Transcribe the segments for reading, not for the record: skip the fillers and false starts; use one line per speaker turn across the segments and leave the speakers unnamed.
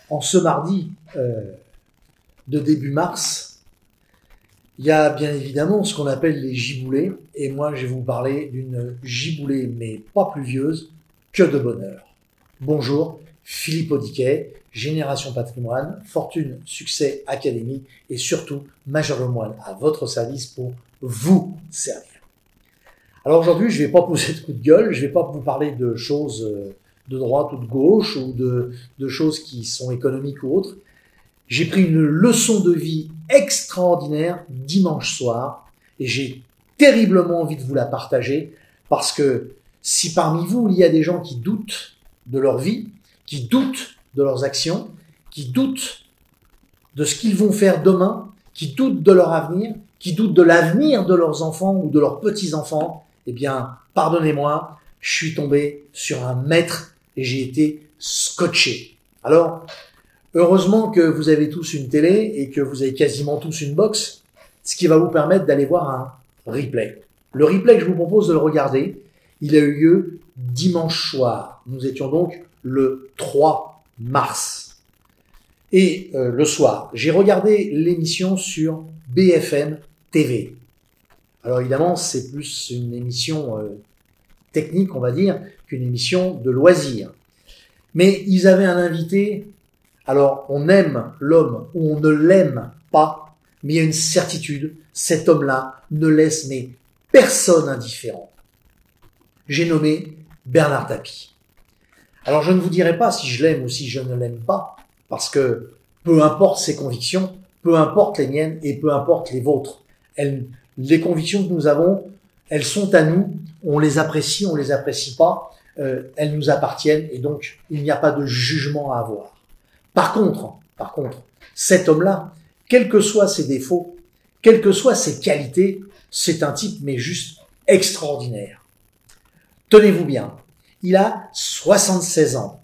En ce mardi de début mars, il y a bien évidemment ce qu'on appelle les giboulées, et moi je vais vous parler d'une giboulée, mais pas pluvieuse, que de bonheur. Bonjour, Philippe Audiquet, Génération Patrimoine, Fortune, Succès, Académie, et surtout Major Lemoine à votre service pour vous servir. Alors aujourd'hui, je ne vais pas poser de coup de gueule, je ne vais pas vous parler de choses de droite ou de gauche, ou de choses qui sont économiques ou autres. J'ai pris une leçon de vie extraordinaire dimanche soir, et j'ai terriblement envie de vous la partager, parce que si parmi vous, il y a des gens qui doutent de leur vie, qui doutent de leurs actions, qui doutent de ce qu'ils vont faire demain, qui doutent de leur avenir, qui doutent de l'avenir de leurs enfants ou de leurs petits-enfants, eh bien, pardonnez-moi, je suis tombé sur un maître et j'ai été scotché. Alors, heureusement que vous avez tous une télé et que vous avez quasiment tous une box, ce qui va vous permettre d'aller voir un replay. Le replay que je vous propose de le regarder, il a eu lieu dimanche soir. Nous étions donc le 3 mars. Et le soir, j'ai regardé l'émission sur BFM TV. Alors évidemment, c'est plus une émission technique, on va dire, qu'une émission de loisirs. Mais ils avaient un invité. Alors, on aime l'homme ou on ne l'aime pas, mais il y a une certitude, cet homme-là ne laisse mais personne indifférent. J'ai nommé Bernard Tapie. Alors, je ne vous dirai pas si je l'aime ou si je ne l'aime pas, parce que peu importe ses convictions, peu importe les miennes et peu importe les vôtres. Les convictions que nous avons, elles sont à nous, on les apprécie pas, elles nous appartiennent et donc il n'y a pas de jugement à avoir. Par contre, cet homme-là, quels que soient ses défauts, quelles que soient ses qualités, c'est un type mais juste extraordinaire. Tenez-vous bien, il a 76 ans.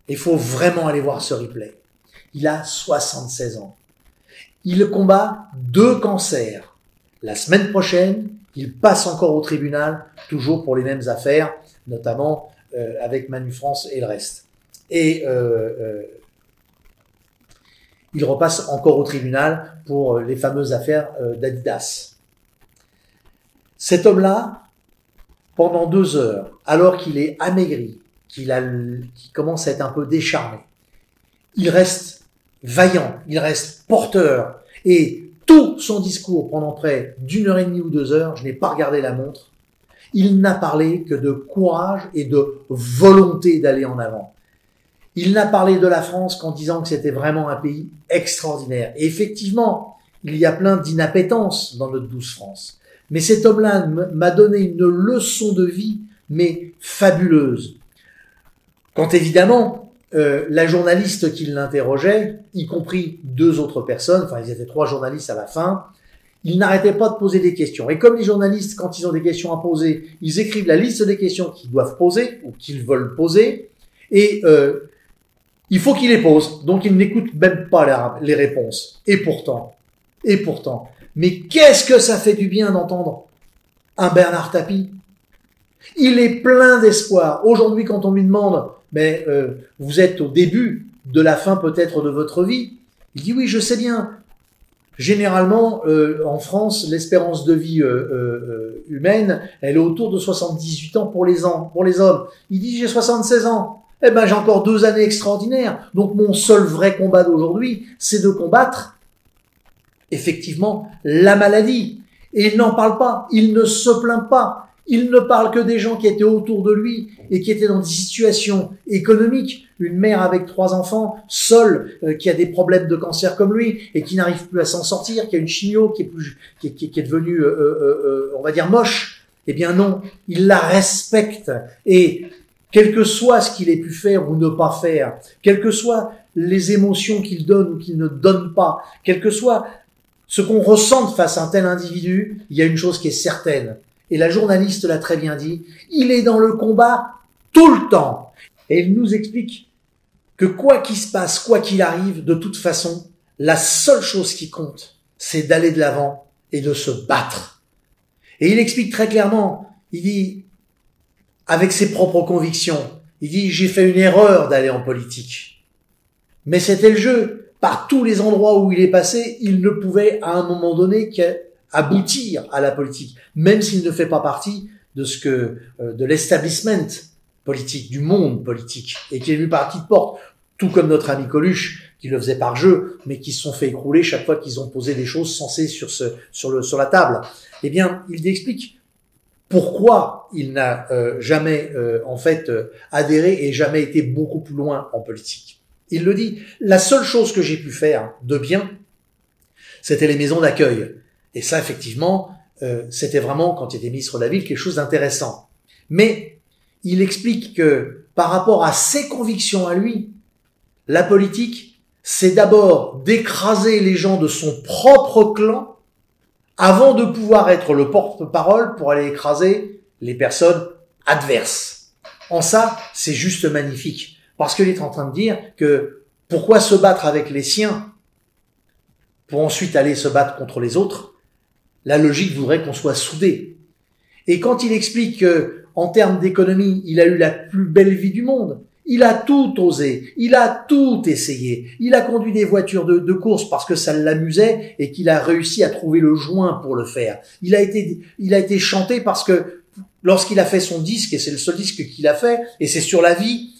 Il faut vraiment aller voir ce replay. Il a 76 ans. Il combat 2 cancers. La semaine prochaine, il passe encore au tribunal, toujours pour les mêmes affaires, notamment avec Manu France et le reste. Et il repasse encore au tribunal pour les fameuses affaires d'Adidas. Cet homme-là, pendant 2 heures, alors qu'il est amaigri, qu'il commence à être un peu décharné, il reste vaillant, il reste porteur, et tout son discours pendant près d'1h30 ou 2 heures, je n'ai pas regardé la montre, il n'a parlé que de courage et de volonté d'aller en avant. Il n'a parlé de la France qu'en disant que c'était vraiment un pays extraordinaire. Et effectivement, il y a plein d'inappétence dans notre douce France. Mais cet homme-là m'a donné une leçon de vie, mais fabuleuse. Quand évidemment, la journaliste qui l'interrogeait, y compris 2 autres personnes, enfin ils étaient 3 journalistes à la fin, ils n'arrêtaient pas de poser des questions. Et comme les journalistes, quand ils ont des questions à poser, ils écrivent la liste des questions qu'ils doivent poser ou qu'ils veulent poser, et il faut qu'ils les posent. Donc ils n'écoutent même pas les réponses. Et pourtant, mais qu'est-ce que ça fait du bien d'entendre un Bernard Tapie? Il est plein d'espoir. Aujourd'hui, quand on lui demande, mais vous êtes au début de la fin peut-être de votre vie, il dit oui, je sais bien. Généralement, en France, l'espérance de vie humaine, elle est autour de 78 ans pour les hommes. Il dit j'ai 76 ans. Eh ben j'ai encore 2 années extraordinaires. Donc mon seul vrai combat d'aujourd'hui, c'est de combattre effectivement la maladie. Et il n'en parle pas, il ne se plaint pas. Il ne parle que des gens qui étaient autour de lui et qui étaient dans des situations économiques. Une mère avec 3 enfants, seule, qui a des problèmes de cancer comme lui et qui n'arrive plus à s'en sortir, qui a une chimio qui est devenue, on va dire, moche. Eh bien non, il la respecte. Et quel que soit ce qu'il ait pu faire ou ne pas faire, quelles que soient les émotions qu'il donne ou qu'il ne donne pas, quel que soit ce qu'on ressente face à un tel individu, il y a une chose qui est certaine. Et la journaliste l'a très bien dit, il est dans le combat tout le temps. Et il nous explique que quoi qu'il se passe, quoi qu'il arrive, de toute façon, la seule chose qui compte, c'est d'aller de l'avant et de se battre. Et il explique très clairement, il dit, avec ses propres convictions, il dit, j'ai fait une erreur d'aller en politique. Mais c'était le jeu. Par tous les endroits où il est passé, il ne pouvait à un moment donné qu'aboutir à la politique, même s'il ne fait pas partie de l'establishment politique, du monde politique, et qui est venu par la petite porte, tout comme notre ami Coluche, qui le faisait par jeu, mais qui se sont fait écrouler chaque fois qu'ils ont posé des choses sensées sur la table. Eh bien, il explique pourquoi il n'a jamais adhéré et jamais été beaucoup plus loin en politique. Il le dit, la seule chose que j'ai pu faire de bien, c'était les maisons d'accueil. Et ça, effectivement, c'était vraiment, quand il était ministre de la Ville, quelque chose d'intéressant. Mais il explique que par rapport à ses convictions à lui, la politique, c'est d'abord d'écraser les gens de son propre clan avant de pouvoir être le porte-parole pour aller écraser les personnes adverses. En ça, c'est juste magnifique. Parce qu'il est en train de dire que pourquoi se battre avec les siens pour ensuite aller se battre contre les autres? La logique voudrait qu'on soit soudés. Et quand il explique que, en termes d'économie, il a eu la plus belle vie du monde, il a tout osé, il a tout essayé, il a conduit des voitures de course parce que ça l'amusait et qu'il a réussi à trouver le joint pour le faire. Il a été chanté parce que lorsqu'il a fait son disque, et c'est le seul disque qu'il a fait, et c'est sur la vie,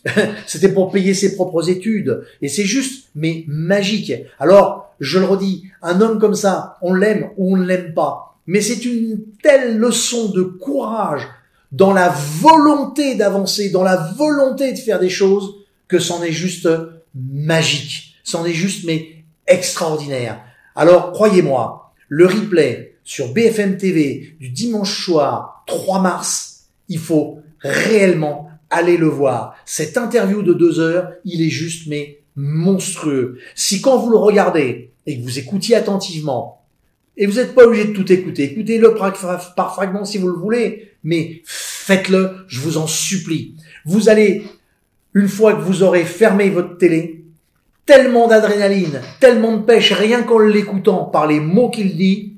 c'était pour payer ses propres études. Et c'est juste, mais magique. Alors, je le redis, un homme comme ça, on l'aime ou on ne l'aime pas. Mais c'est une telle leçon de courage dans la volonté d'avancer, dans la volonté de faire des choses, que c'en est juste magique. C'en est juste, mais extraordinaire. Alors, croyez-moi, le replay sur BFM TV du dimanche soir 3 mars, il faut réellement aller le voir. Cette interview de 2 heures, il est juste, mais monstrueux. Si quand vous le regardez et que vous écoutiez attentivement, et vous n'êtes pas obligé de tout écouter, écoutez-le par fragment si vous le voulez, mais faites-le, je vous en supplie. Vous allez, une fois que vous aurez fermé votre télé, tellement d'adrénaline, tellement de pêche, rien qu'en l'écoutant par les mots qu'il dit,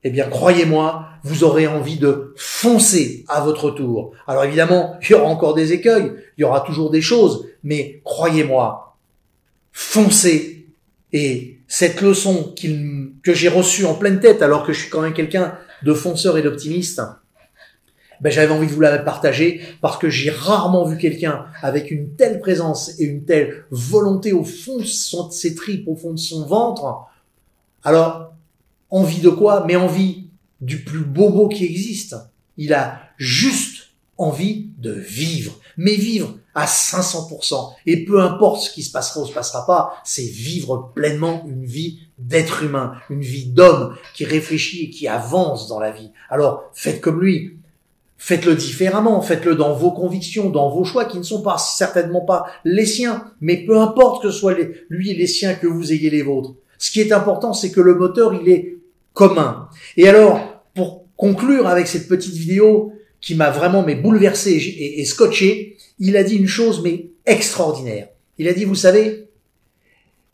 eh bien, croyez-moi, vous aurez envie de foncer à votre tour. Alors évidemment, il y aura encore des écueils, il y aura toujours des choses, mais croyez-moi, foncez. Et cette leçon que j'ai reçue en pleine tête, alors que je suis quand même quelqu'un de fonceur et d'optimiste, j'avais envie de vous la partager parce que j'ai rarement vu quelqu'un avec une telle présence et une telle volonté au fond de ses tripes, au fond de son ventre. Alors, envie de quoi? Mais envie du plus bobo qui existe. Il a juste envie de vivre, mais vivre à 500%. Et peu importe ce qui se passera ou se passera pas, c'est vivre pleinement une vie d'être humain, une vie d'homme qui réfléchit et qui avance dans la vie. Alors, faites comme lui. Faites-le différemment, faites-le dans vos convictions, dans vos choix qui ne sont pas certainement pas les siens, mais peu importe que ce soit lui et les siens, que vous ayez les vôtres. Ce qui est important, c'est que le moteur, il est commun. Et alors, pour conclure avec cette petite vidéo qui m'a vraiment bouleversé et scotché, il a dit une chose mais extraordinaire. Il a dit, vous savez,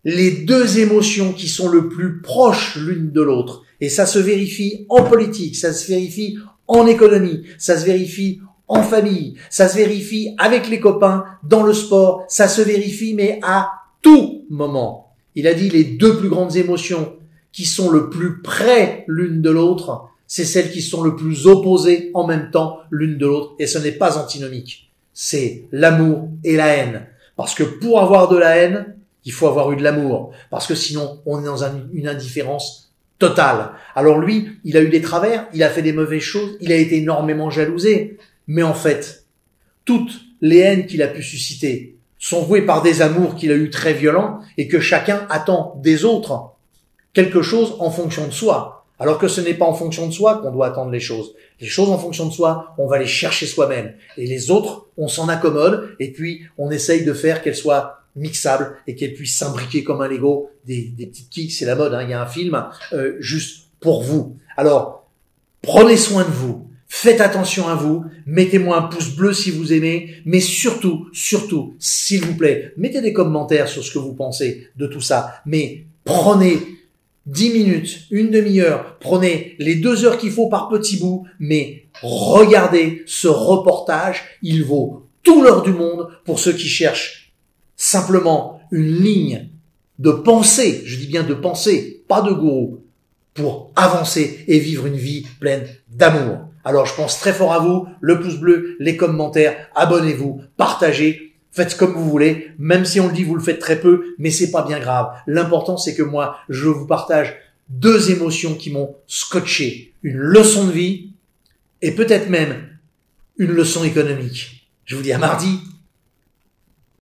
les 2 émotions qui sont le plus proches l'une de l'autre, et ça se vérifie en politique, ça se vérifie en économie, ça se vérifie en famille, ça se vérifie avec les copains, dans le sport, ça se vérifie mais à tout moment. Il a dit les 2 plus grandes émotions qui sont le plus près l'une de l'autre, c'est celles qui sont le plus opposées en même temps l'une de l'autre, et ce n'est pas antinomique. C'est l'amour et la haine. Parce que pour avoir de la haine, il faut avoir eu de l'amour. Parce que sinon, on est dans une indifférence totale. Alors lui, il a eu des travers, il a fait des mauvaises choses, il a été énormément jalousé. Mais en fait, toutes les haines qu'il a pu susciter sont vouées par des amours qu'il a eu très violents et que chacun attend des autres quelque chose en fonction de soi. Alors que ce n'est pas en fonction de soi qu'on doit attendre les choses. Les choses en fonction de soi, on va les chercher soi-même. Et les autres, on s'en accommode et puis on essaye de faire qu'elles soient mixables et qu'elles puissent s'imbriquer comme un Lego, des petites kicks, c'est la mode, il y a un film, juste pour vous. Alors, prenez soin de vous. Faites attention à vous, mettez-moi un pouce bleu si vous aimez, mais surtout, s'il vous plaît, mettez des commentaires sur ce que vous pensez de tout ça, mais prenez 10 minutes, une demi-heure, prenez les 2 heures qu'il faut par petits bouts, mais regardez ce reportage, il vaut tout l'or du monde pour ceux qui cherchent simplement une ligne de pensée, je dis bien de pensée, pas de gourou, pour avancer et vivre une vie pleine d'amour. Alors je pense très fort à vous, le pouce bleu, les commentaires, abonnez-vous, partagez, faites comme vous voulez, même si on le dit, vous le faites très peu, mais c'est pas bien grave. L'important c'est que moi, je vous partage 2 émotions qui m'ont scotché, une leçon de vie et peut-être même une leçon économique. Je vous dis à mardi.